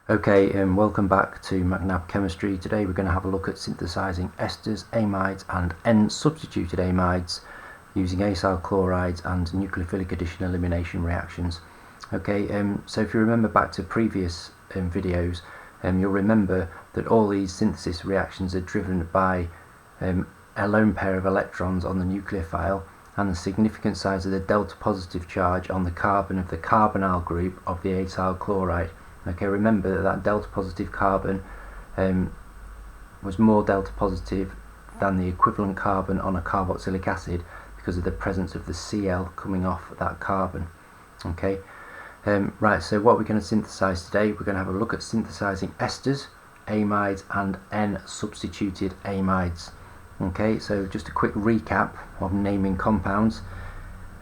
Okay, welcome back to McNab Chemistry. Today we're going to have a look at synthesizing esters, amides and N-substituted amides using acyl chlorides and nucleophilic addition elimination reactions. Okay, so if you remember back to previous videos, you'll remember that all these synthesis reactions are driven by a lone pair of electrons on the nucleophile and the significant size of the delta positive charge on the carbon of the carbonyl group of the acyl chloride. Okay, remember that delta positive carbon was more delta positive than the equivalent carbon on a carboxylic acid because of the presence of the Cl coming off that carbon. Okay, right, so what we're going to synthesize today, we're going to have a look at synthesizing esters, amides and N-substituted amides. Okay, so just a quick recap of naming compounds.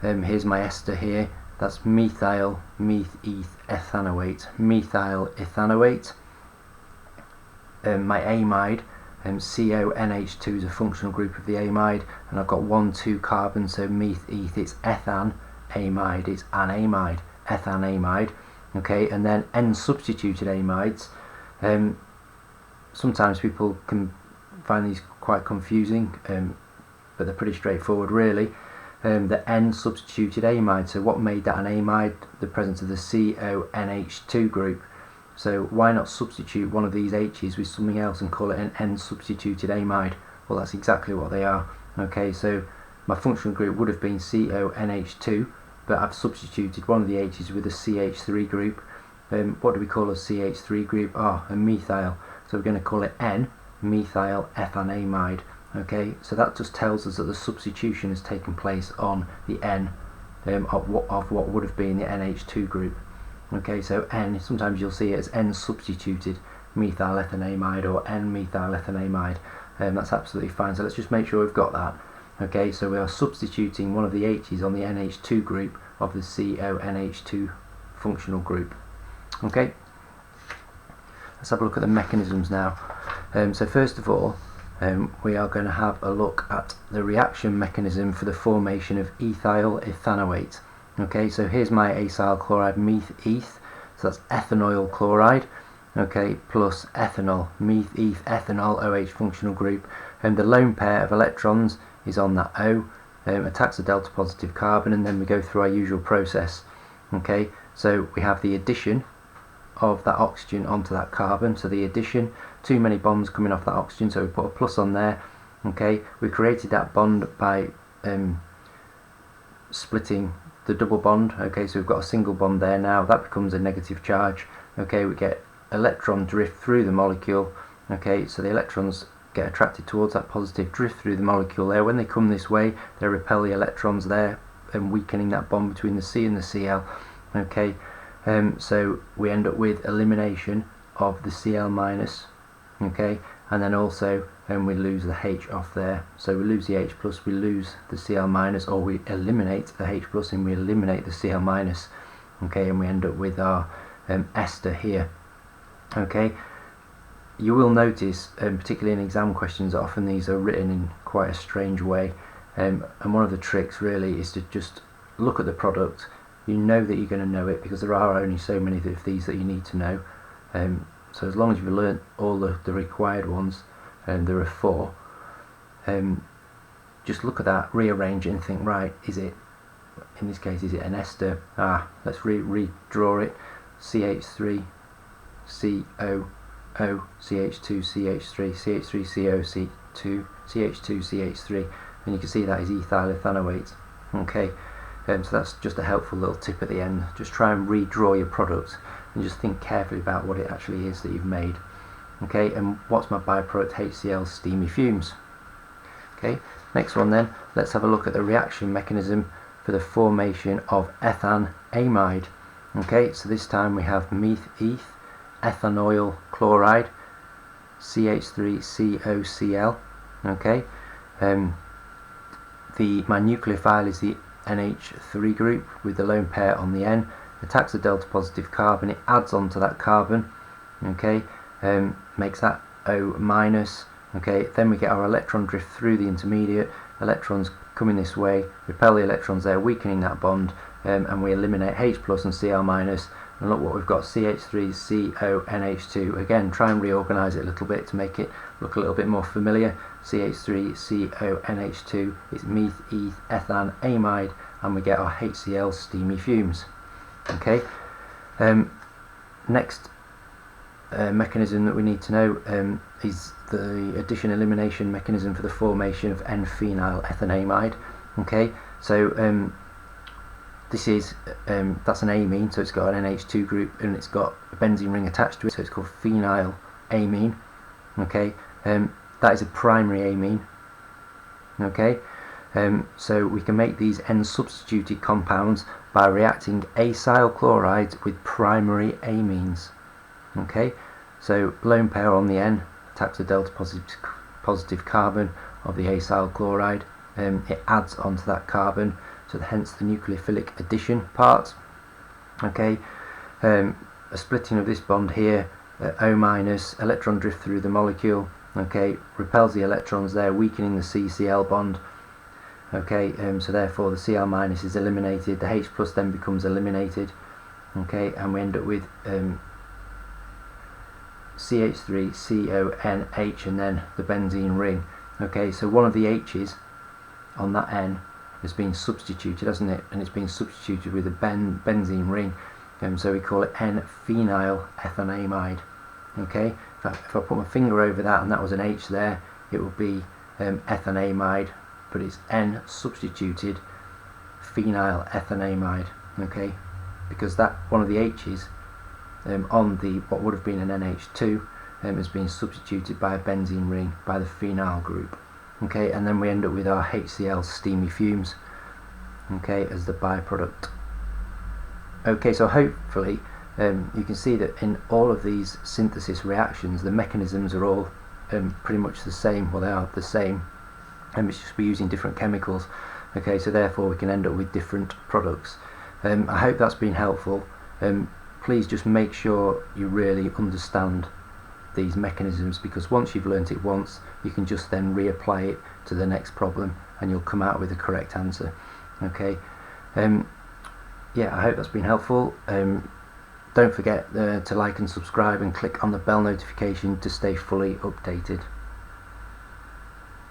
Here's my ester here. That's methyl methethanoate, methyl ethanoate. My amide, CONH2 is a functional group of the amide, and I've got 1,2 carbon, so meth-eth, it's ethan amide, it's an amide, ethan amide. Okay, and then N-substituted amides. Sometimes people can find these quite confusing, but they're pretty straightforward really. The N-substituted amide, so what made that an amide? The presence of the CONH2 group. So why not substitute one of these H's with something else and call it an N-substituted amide? Well, that's exactly what they are. Okay, so my functional group would have been CONH2, but I've substituted one of the H's with a CH3 group. What do we call a CH3 group? A methyl. So we're going to call it N-methyl ethanamide. Okay, so that just tells us that the substitution has taken place on the N of what would have been the NH2 group. Okay, so N, sometimes you'll see it as N-substituted methyl ethanamide or N-methyl ethanamide. That's absolutely fine, so let's just make sure we've got that. Okay, so we are substituting one of the H's on the NH2 group of the CONH2 functional group. Okay, let's have a look at the mechanisms now. So first of all, we are going to have a look at the reaction mechanism for the formation of ethyl ethanoate. Okay, so here's my acyl chloride meth-eth, so that's ethanoyl chloride, okay, plus ethanol, meth-eth ethanol, OH functional group, and the lone pair of electrons is on that O, attacks the delta positive carbon, and then we go through our usual process. Okay, so we have the addition of that oxygen onto that carbon, so the addition, too many bonds coming off that oxygen, so we put a plus on there. Okay, we created that bond by splitting the double bond. Okay, so we've got a single bond there now, that becomes a negative charge. Okay, we get electron drift through the molecule. Okay, so the electrons get attracted towards that positive, drift through the molecule there. When they come this way, they repel the electrons there and weakening that bond between the C and the Cl. Okay, so we end up with elimination of the Cl minus, okay, and then also we lose the H off there, so we lose the H plus, we lose the Cl minus, or we eliminate the H plus and we eliminate the Cl minus. Okay, and we end up with our ester here. Okay, you will notice, particularly in exam questions, that often these are written in quite a strange way, and one of the tricks really is to just look at the product. You know that you're going to know it because there are only so many of these that you need to know. So as long as you've learnt all the required ones, and there are 4, just look at that, rearrange it and think, right, is it, in this case, is it an ester? Let's redraw it. CH3, CO, O, CH2, CH3, CH3, CO, C2, CH2, CH3, and you can see that is ethyl ethanoate. Okay. So that's just a helpful little tip at the end. Just try and redraw your product and just think carefully about what it actually is that you've made. Okay, and what's my byproduct? HCl steamy fumes. Okay, next one then, let's have a look at the reaction mechanism for the formation of ethan amide. Okay, so this time we have meth-eth, ethanoyl chloride, CH3COCl. Okay, my nucleophile is the NH3 group with the lone pair on the N, attacks the delta positive carbon, it adds onto that carbon, okay, makes that O minus. Okay, then we get our electron drift through the intermediate, electrons coming this way, repel the electrons there, weakening that bond, and we eliminate H plus and Cl minus, and look what we've got, CH3CONH2. Again, try and reorganize it a little bit to make it look a little bit more familiar. CH3CONH2 is meth, eth, ethan, amide, and we get our HCl steamy fumes. Okay. Next mechanism that we need to know is the addition elimination mechanism for the formation of N-phenyl ethanamide. Okay, so this is that's an amine, so it's got an NH2 group and it's got a benzene ring attached to it, so it's called phenyl amine. Okay, that is a primary amine. Okay, so we can make these N-substituted compounds by reacting acyl chlorides with primary amines. Okay, so lone pair on the N attacks the delta positive carbon of the acyl chloride. It adds onto that carbon, so hence the nucleophilic addition part. Okay, a splitting of this bond here, O minus, electron drift through the molecule. Okay, repels the electrons there, weakening the CCl bond. Okay, so therefore the Cl minus is eliminated, the H plus then becomes eliminated. Okay, and we end up with CH3CONH and then the benzene ring. Okay, so one of the H's on that N has been substituted, hasn't it? And it's been substituted with a benzene ring, so we call it N-phenyl ethanamide. Okay, if I put my finger over that and that was an H there, it would be ethanamide, but it's N substituted phenyl ethanamide. Okay, because that one of the H's on the what would have been an NH2 has been substituted by a benzene ring by the phenyl group. Okay, and then we end up with our HCl steamy fumes, okay, as the byproduct. Okay, so hopefully you can see that in all of these synthesis reactions the mechanisms are all pretty much the same. Well, they are the same, and it's just we're using different chemicals. Okay, so therefore we can end up with different products. I hope that's been helpful. Please just make sure you really understand these mechanisms, because once you've learnt it once, you can just then reapply it to the next problem and you'll come out with the correct answer. Okay, yeah, I hope that's been helpful. Don't forget to like and subscribe and click on the bell notification to stay fully updated.